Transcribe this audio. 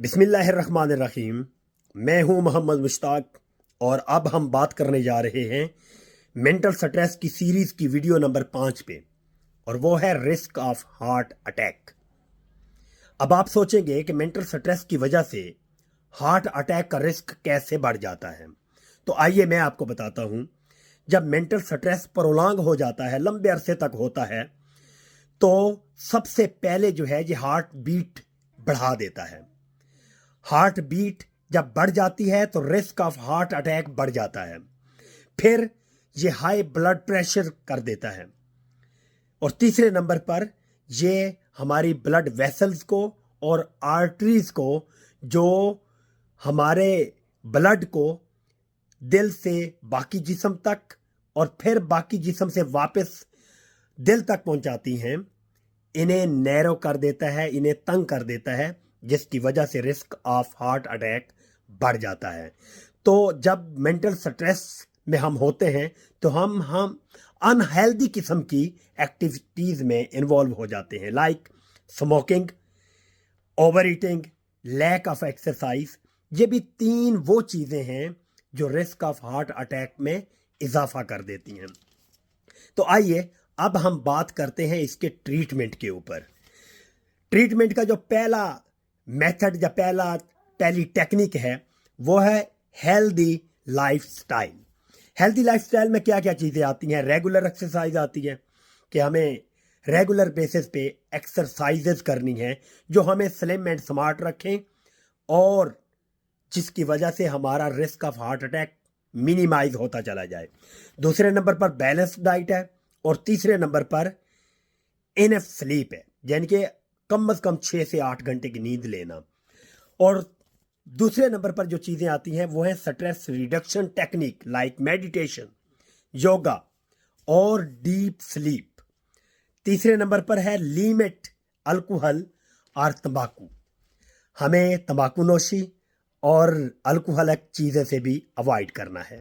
بسم اللہ الرحمن الرحیم۔ میں ہوں محمد مشتاق اور اب ہم بات کرنے جا رہے ہیں مینٹل سٹریس کی سیریز کی ویڈیو نمبر 5 پہ، اور وہ ہے رسک آف ہارٹ اٹیک۔ اب آپ سوچیں گے کہ مینٹل سٹریس کی وجہ سے ہارٹ اٹیک کا رسک کیسے بڑھ جاتا ہے، تو آئیے میں آپ کو بتاتا ہوں۔ جب مینٹل سٹریس پرولانگ ہو جاتا ہے، لمبے عرصے تک ہوتا ہے، تو سب سے پہلے جو ہے یہ ہارٹ بیٹ بڑھا دیتا ہے۔ ہارٹ بیٹ جب بڑھ جاتی ہے تو رسک آف ہارٹ اٹیک بڑھ جاتا ہے۔ پھر یہ ہائی بلڈ پریشر کر دیتا ہے، اور تیسرے نمبر پر یہ ہماری بلڈ ویسلز کو اور آرٹریز کو، جو ہمارے بلڈ کو دل سے باقی جسم تک اور پھر باقی جسم سے واپس دل تک پہنچاتی ہیں، انہیں نیرو کر دیتا ہے، انہیں تنگ کر دیتا ہے، جس کی وجہ سے رسک آف ہارٹ اٹیک بڑھ جاتا ہے۔ تو جب مینٹل سٹریس میں ہم ہوتے ہیں تو ہم انہیلدی قسم کی ایکٹیویٹیز میں انوالو ہو جاتے ہیں، like smoking, over eating, lack of exercise. یہ بھی 3 وہ چیزیں ہیں جو رسک آف ہارٹ اٹیک میں اضافہ کر دیتی ہیں۔ تو آئیے اب ہم بات کرتے ہیں اس کے ٹریٹمنٹ کے اوپر۔ ٹریٹمنٹ کا جو پہلا میتھڈ یا پہلی ٹیکنیک ہے وہ ہے healthy life style. Healthy life style میں کیا کیا چیزیں آتی ہیں؟ ریگولر ایکسرسائز آتی ہے کہ ہمیں ریگولر بیسس پہ ایکسرسائزز کرنی ہیں جو ہمیں سلم اینڈ سمارٹ رکھیں، اور جس کی وجہ سے ہمارا risk of heart attack minimise ہوتا چلا جائے۔ دوسرے نمبر پر بیلنس ڈائٹ ہے، اور تیسرے نمبر پر انف سلیپ ہے، یعنی کہ کم از کم 6 سے 8 گھنٹے کی نیند لینا۔ اور دوسرے نمبر پر جو چیزیں آتی ہیں وہ ہیں stress reduction technique like meditation, yoga اور ڈیپ سلیپ۔ تیسرے نمبر پر ہے لیمٹ الکوہل اور تمباکو۔ ہمیں تمباکو نوشی اور الکوہلک چیزیں سے بھی اوائڈ کرنا ہے۔